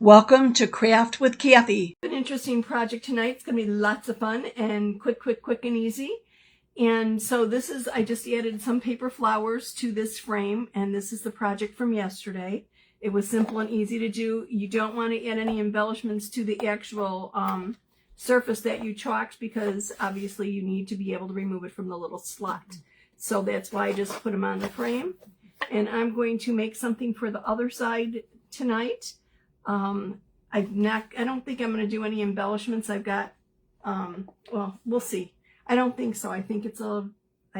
Welcome to Craft with Kathie. An interesting project tonight. It's going to be lots of fun and quick and easy. And so I just added some paper flowers to this frame, and this is the project from yesterday. It was simple and easy to do. You don't want to add any embellishments to the actual surface that you chalked, because obviously you need to be able to remove it from the little slot. So that's why I just put them on the frame. And I'm going to make something for the other side tonight. I don't think I'm going to do any embellishments. I've got, well, we'll see. I don't think so. I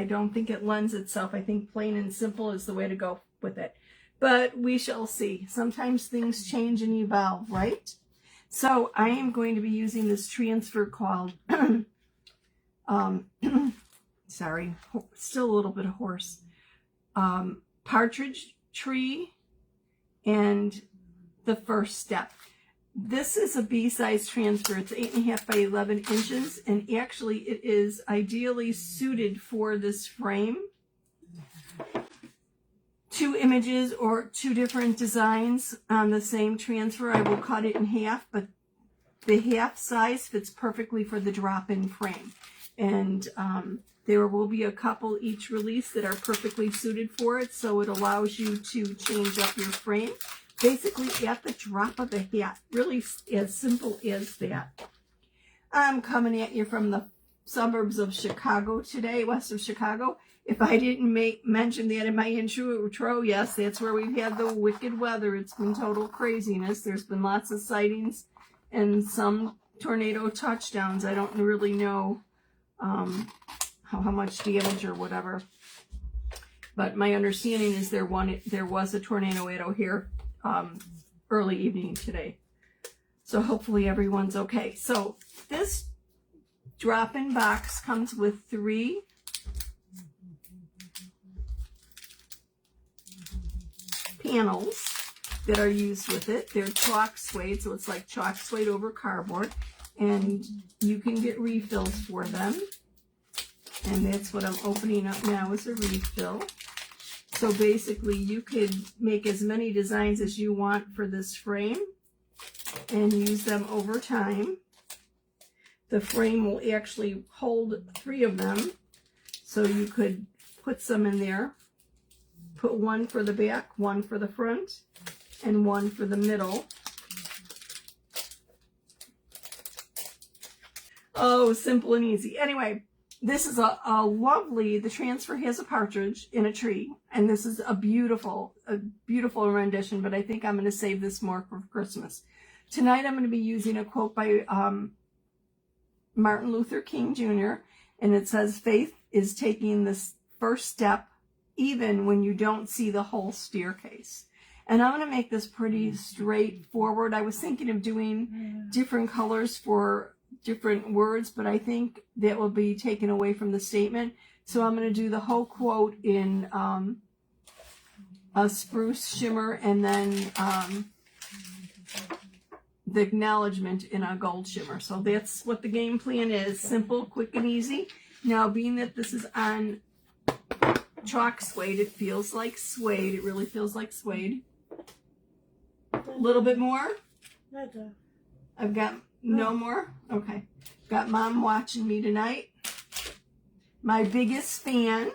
don't think it lends itself. I think plain and simple is the way to go with it. But we shall see. Sometimes things change and evolve, right? So I am going to be using this transfer called, sorry, still a little bit hoarse, Partridge Tree and the First Step. This is a B-size transfer. It's 8.5 by 11 inches, and actually it is ideally suited for this frame. 2 images or 2 different designs on the same transfer. I will cut it in half, but the half size fits perfectly for the drop-in frame. And there will be a couple each release that are perfectly suited for it, so it allows you to change up your frame basically at the drop of a hat. Really as simple as that. I'm coming at you from the suburbs of Chicago today, west of Chicago. If I didn't mention that in my intro, yes, that's where we've had the wicked weather. It's been total craziness. There's been lots of sightings and some tornado touchdowns. I don't really know how much damage or whatever. But my understanding is there was a tornado at O'Hare early evening today. So hopefully everyone's okay. So this drop-in box comes with 3 panels that are used with it. They're chalk suede, so it's like chalk suede over cardboard, and you can get refills for them. And that's what I'm opening up now, is a refill. So basically you could make as many designs as you want for this frame and use them over time. The frame will actually hold 3 of them, so you could put some in there. Put 1 for the back, 1 for the front, and 1 for the middle. Oh, simple and easy. Anyway, this is a lovely, the transfer has a partridge in a tree, and this is a beautiful rendition, but I think I'm going to save this more for Christmas. Tonight I'm going to be using a quote by Martin Luther King Jr., and it says, "Faith is taking this first step even when you don't see the whole staircase." And I'm going to make this pretty straightforward. I was thinking of doing different colors for different words, but I think that will be taken away from the statement. So I'm going to do the whole quote in a spruce shimmer, and then the acknowledgement in a gold shimmer. So that's what the game plan is. Simple, quick, and easy. Now, being that this is on chalk suede, it feels like suede. It really feels like suede. A little bit more? I've got no more? Okay. Got Mom watching me tonight. My biggest fan,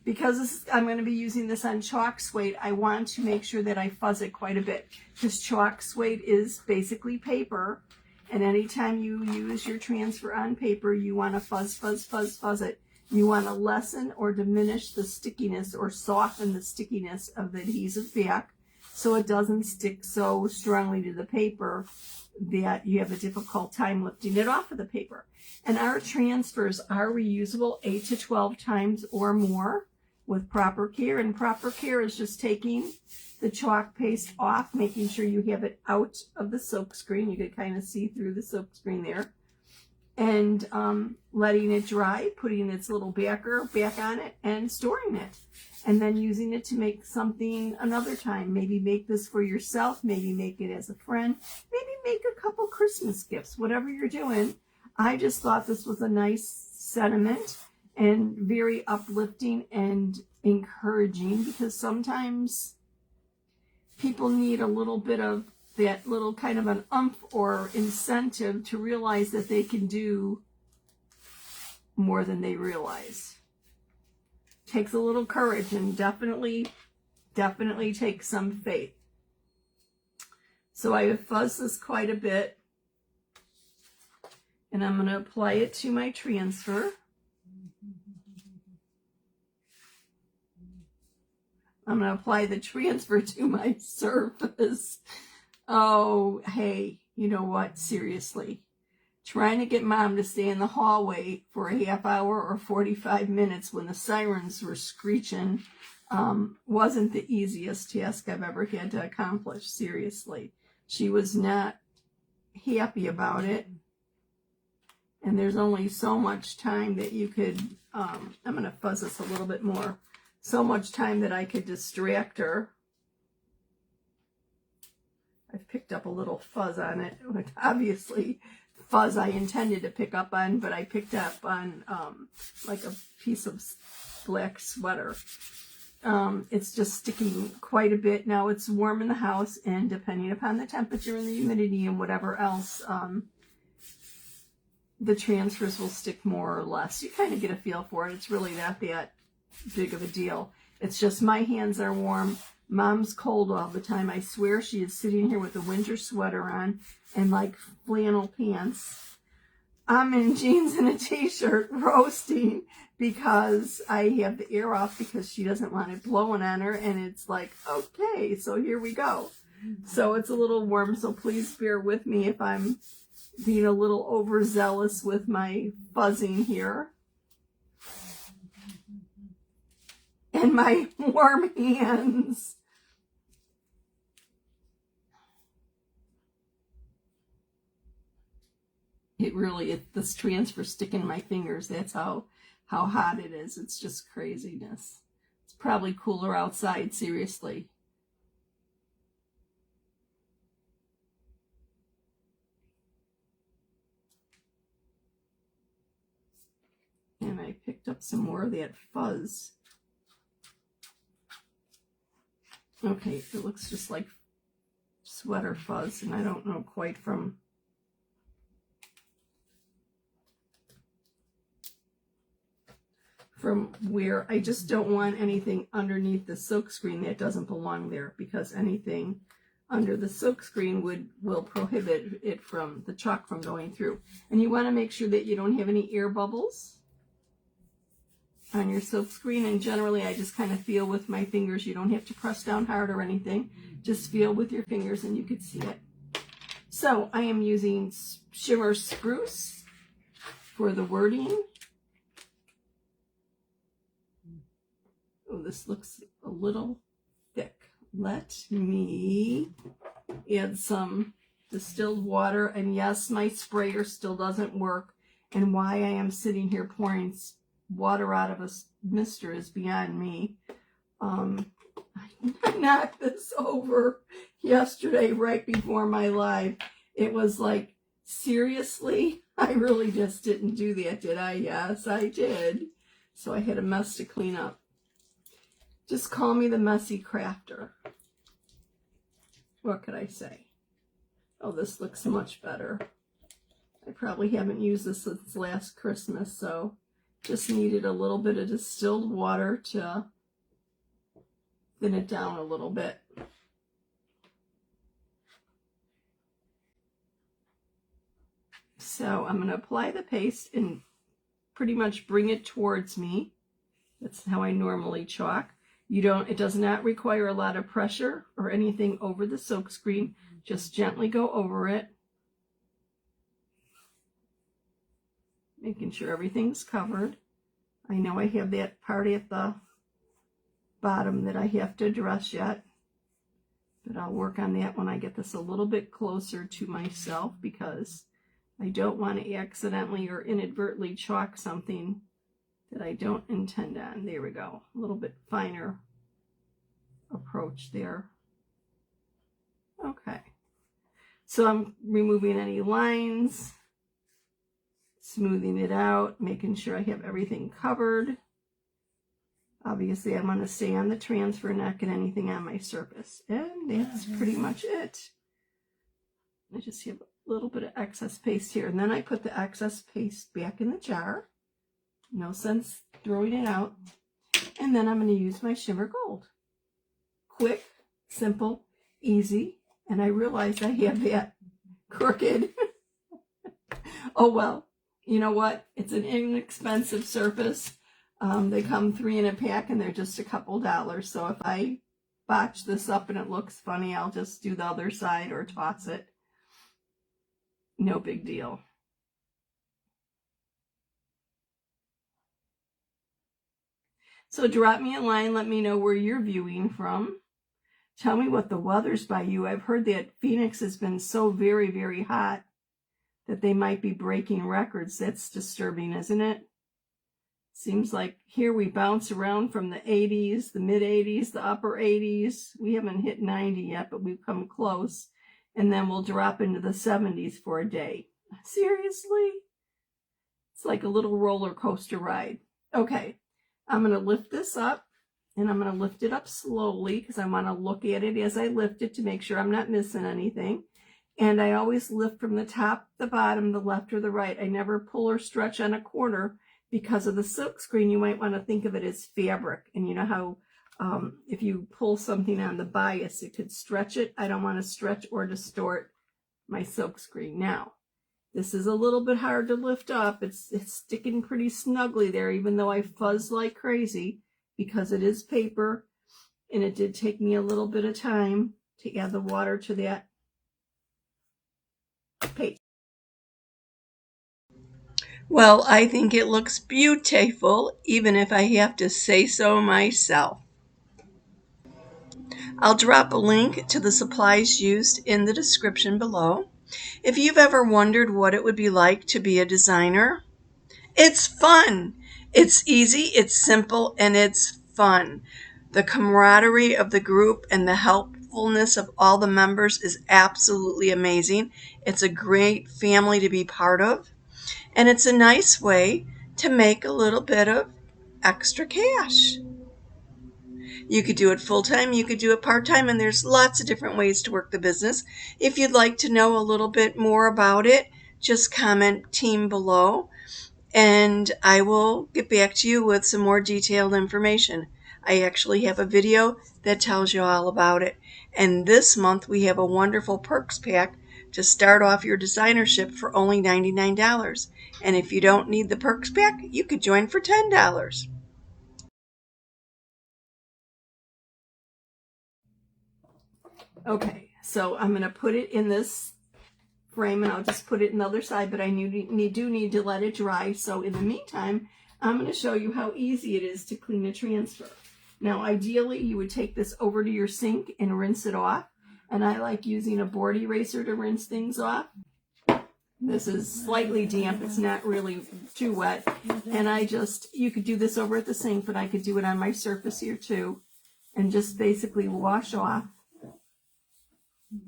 because I'm going to be using this on chalk suede, I want to make sure that I fuzz it quite a bit, because chalk suede is basically paper, and anytime you use your transfer on paper, you want to fuzz it. You want to lessen or diminish the stickiness or soften the stickiness of the adhesive back so it doesn't stick so strongly to the paper that you have a difficult time lifting it off of the paper. And our transfers are reusable 8 to 12 times or more with proper care. And proper care is just taking the chalk paste off, making sure you have it out of the silk screen. You could kind of see through the silk screen there. And letting it dry, putting its little backer back on it, and storing it. And then using it to make something another time. Maybe make this for yourself. Maybe make it as a friend. Maybe make a couple Christmas gifts. Whatever you're doing. I just thought this was a nice sentiment and very uplifting and encouraging, because sometimes people need a little bit of that little kind of an umph or incentive to realize that they can do more than they realize. Takes a little courage and definitely takes some faith. So I have fuzzed this quite a bit, and I'm going to apply it to my transfer. I'm going to apply the transfer to my surface. Oh, hey, you know what? Seriously. Trying to get Mom to stay in the hallway for a half hour or 45 minutes when the sirens were screeching wasn't the easiest task I've ever had to accomplish. Seriously. She was not happy about it. And there's only so much time that you could, I'm going to fuzz this a little bit more, so much time that I could distract her. I've picked up a little fuzz on it, which obviously fuzz I intended to pick up on, but I picked up on like a piece of black sweater. It's just sticking quite a bit. Now it's warm in the house, and depending upon the temperature and the humidity and whatever else, the transfers will stick more or less. You kind of get a feel for it. It's really not that big of a deal. It's just my hands are warm. Mom's cold all the time. I swear she is sitting here with a winter sweater on and like flannel pants. I'm in jeans and a t-shirt roasting because I have the air off because she doesn't want it blowing on her, and it's like, okay, so here we go. So it's a little warm, so please bear with me if I'm being a little overzealous with my fuzzing here. And my warm hands. It really, this transfer sticking in my fingers, that's how hot it is. It's just craziness. It's probably cooler outside, seriously. And I picked up some more of that fuzz. Okay, it looks just like sweater fuzz, and I don't know quite from where. I just don't want anything underneath the silk screen that doesn't belong there, because anything under the silk screen will prohibit it from the chalk from going through. And you want to make sure that you don't have any air bubbles on your silk screen. And generally I just kind of feel with my fingers. You don't have to press down hard or anything. Just feel with your fingers and you can see it. So I am using Shimmer Spruce for the wording. Oh, this looks a little thick. Let me add some distilled water. And yes, my sprayer still doesn't work. And why I am sitting here pouring water out of a mister is beyond me. I knocked this over yesterday right before my live. It was like, seriously? I really just didn't do that, did I? Yes, I did. So I had a mess to clean up. Just call me the messy crafter. What could I say? Oh, this looks much better. I probably haven't used this since last Christmas, so just needed a little bit of distilled water to thin it down a little bit. So I'm going to apply the paste and pretty much bring it towards me. That's how I normally chalk. It does not require a lot of pressure or anything over the silk screen. Just gently go over it. Making sure everything's covered. I know I have that part at the bottom that I have to address yet, but I'll work on that when I get this a little bit closer to myself, because I don't want to accidentally or inadvertently chalk something that I don't intend on. There we go. A little bit finer approach there. Okay. So I'm removing any lines, smoothing it out, making sure I have everything covered. Obviously, I want to stay on the transfer, not get anything on my surface. And that's pretty much it. I just have a little bit of excess paste here. And then I put the excess paste back in the jar. No sense throwing it out. And then I'm going to use my Shimmer Gold. Quick, simple, easy. And I realize I have that crooked. Oh well, you know what? It's an inexpensive surface. They come 3 in a pack and they're just a couple dollars. So if I botch this up and it looks funny, I'll just do the other side or toss it. No big deal. So drop me a line. Let me know where you're viewing from. Tell me what the weather's by you. I've heard that Phoenix has been so very, very hot that they might be breaking records. That's disturbing, isn't it? Seems like here we bounce around from the 80s, the mid 80s, the upper 80s. We haven't hit 90 yet, but we've come close. And then we'll drop into the 70s for a day. Seriously? It's like a little roller coaster ride. Okay, I'm going to lift this up, and I'm going to lift it up slowly because I want to look at it as I lift it to make sure I'm not missing anything. And I always lift from the top, the bottom, the left or the right. I never pull or stretch on a corner because of the silk screen. You might want to think of it as fabric. And you know how if you pull something on the bias, it could stretch it. I don't want to stretch or distort my silk screen. Now, this is a little bit hard to lift up. It's sticking pretty snugly there, even though I fuzz like crazy because it is paper. And it did take me a little bit of time to add the water to that paste. Well, I think it looks beautiful, even if I have to say so myself. I'll drop a link to the supplies used in the description below. If you've ever wondered what it would be like to be a designer, it's fun. It's easy, it's simple, and it's fun. The camaraderie of the group and the helpfulness of all the members is absolutely amazing. It's a great family to be part of, and it's a nice way to make a little bit of extra cash. You could do it full-time, you could do it part-time, and there's lots of different ways to work the business. If you'd like to know a little bit more about it, just comment team below, and I will get back to you with some more detailed information. I actually have a video that tells you all about it. And this month we have a wonderful perks pack to start off your designership for only $99. And if you don't need the perks pack, you could join for $10. Okay, so I'm going to put it in this frame, and I'll just put it in the other side, but I do need to let it dry. So in the meantime, I'm going to show you how easy it is to clean a transfer. Now, ideally, you would take this over to your sink and rinse it off. And I like using a board eraser to rinse things off. This is slightly damp. It's not really too wet. And you could do this over at the sink, but I could do it on my surface here too. And just basically wash off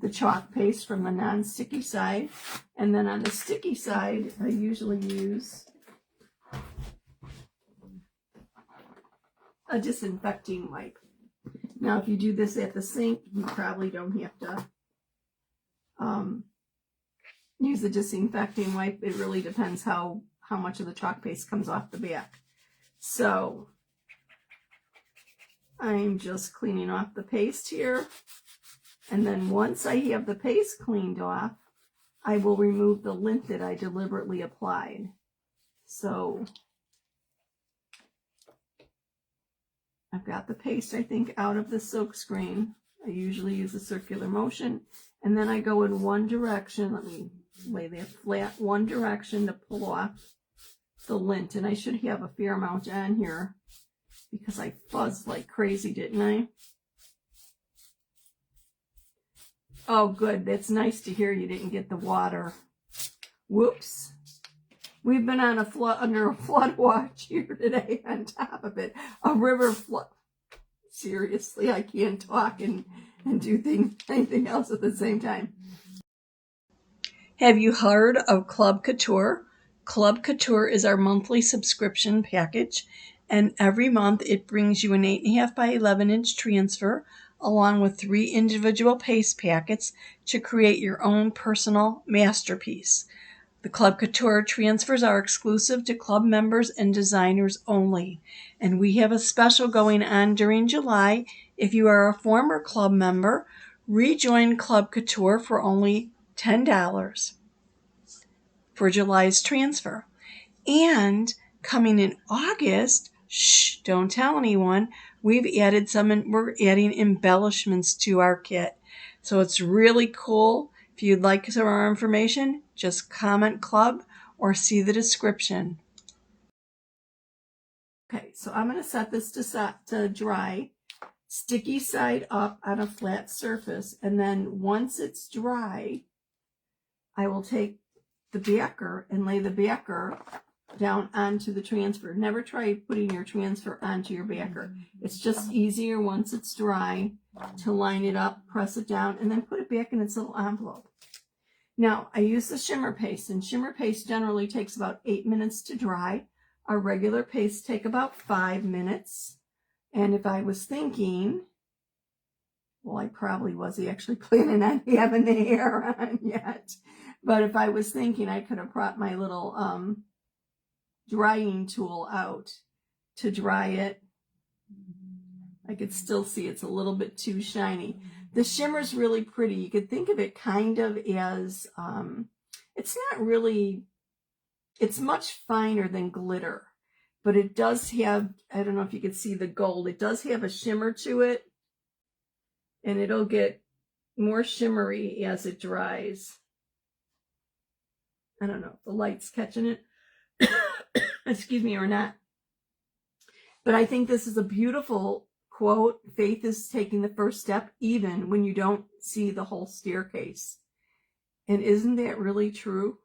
the chalk paste from the non-sticky side. And then on the sticky side, I usually use a disinfecting wipe. Now, if you do this at the sink, you probably don't have to use the disinfecting wipe. It really depends how much of the chalk paste comes off the back. So I'm just cleaning off the paste here. And then once I have the paste cleaned off, I will remove the lint that I deliberately applied. So I've got the paste, I think, out of the silk screen. I usually use a circular motion. And then I go in one direction. Let me lay that flat, one direction to pull off the lint. And I should have a fair amount on here because I fuzzed like crazy, didn't I? Oh, good. That's nice to hear you didn't get the water. Whoops. We've been on under a flood watch here today on top of it. A river flood. Seriously, I can't talk and do anything else at the same time. Have you heard of Club Couture? Club Couture is our monthly subscription package, and every month it brings you an 8.5 by 11 inch transfer along with 3 individual paste packets to create your own personal masterpiece. The Club Couture transfers are exclusive to club members and designers only, and we have a special going on during July. If you are a former club member, rejoin Club Couture for only $10 for July's transfer. And coming in August, shh, don't tell anyone, we're adding embellishments to our kit. So it's really cool. If you'd like some more information, just comment club or see the description. Okay, so I'm going to set this to dry, sticky side up on a flat surface, and then once it's dry, I will take the backer and lay the backer down onto the transfer. Never try putting your transfer onto your backer. It's just easier once it's dry to line it up, press it down, and then put it back in its little envelope. Now, I use the shimmer paste, and shimmer paste generally takes about 8 minutes to dry. Our regular paste take about 5 minutes. And if I was thinking, well, I probably wasn't actually planning on having the hair on yet. But if I was thinking, I could have brought my little drying tool out to dry it. I could still see it's a little bit too shiny. The shimmer's really pretty. You could think of it kind of as, it's not really, it's much finer than glitter. But it does have, I don't know if you can see the gold, it does have a shimmer to it. And it'll get more shimmery as it dries. I don't know if the light's catching it. Excuse me, or not. But I think this is a beautiful quote. Faith is taking the first step even when you don't see the whole staircase. And isn't that really true?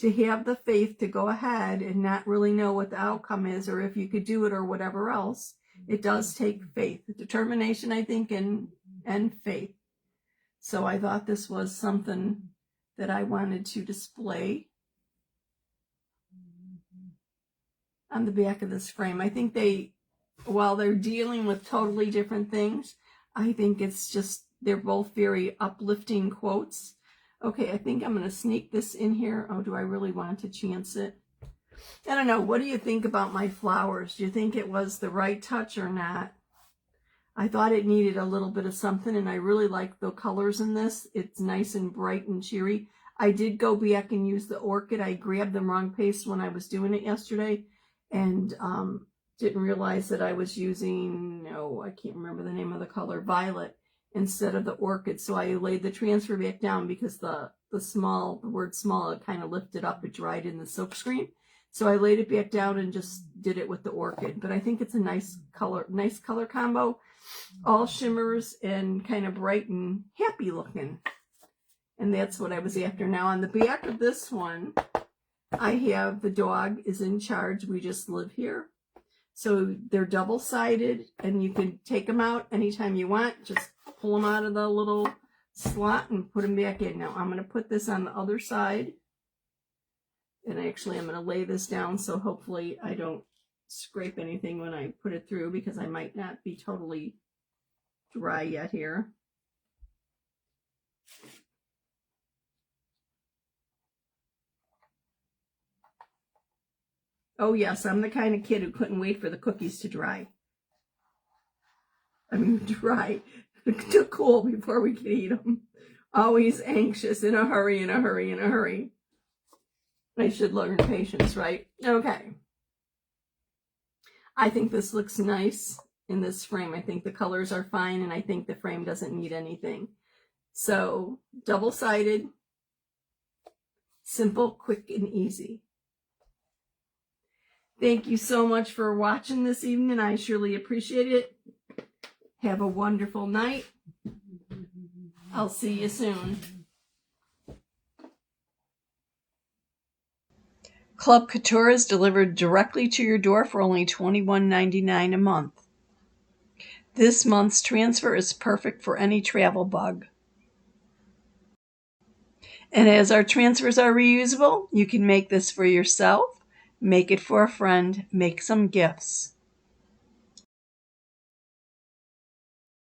To have the faith to go ahead and not really know what the outcome is or if you could do it or whatever else. It does take faith, determination, I think, and faith. So I thought this was something that I wanted to display on the back of this frame. I think while they're dealing with totally different things, I think it's just, they're both very uplifting quotes. Okay, I think I'm going to sneak this in here. Oh, do I really want to chance it? I don't know. What do you think about my flowers? Do you think it was the right touch or not? I thought it needed a little bit of something, and I really like the colors in this. It's nice and bright and cheery. I did go back and use the orchid. I grabbed the wrong paste when I was doing it yesterday, and didn't realize that I was using, I can't remember the name of the color, violet, instead of the orchid. So I laid the transfer back down because the word small, it kind of lifted up. It dried in the silk screen. So I laid it back down and just did it with the orchid. But I think it's a nice color combo. All shimmers and kind of bright and happy looking. And that's what I was after. Now on the back of this one, I have the dog is in charge. We just live here. So they're double-sided, and you can take them out anytime you want. Just pull them out of the little slot and put them back in. Now I'm going to put this on the other side. And actually, I'm going to lay this down so hopefully I don't scrape anything when I put it through, because I might not be totally dry yet here. Oh, yes, I'm the kind of kid who couldn't wait for the cookies to dry. I mean, dry, to cool before we could eat them. Always anxious, in a hurry, in a hurry, in a hurry. I should learn patience, right? Okay. I think this looks nice in this frame. I think the colors are fine, and I think the frame doesn't need anything. So, double-sided, simple, quick, and easy. Thank you so much for watching this evening. I surely appreciate it. Have a wonderful night. I'll see you soon. Club Couture is delivered directly to your door for only $21.99 a month. This month's transfer is perfect for any travel bug. And as our transfers are reusable, you can make this for yourself, make it for a friend, make some gifts.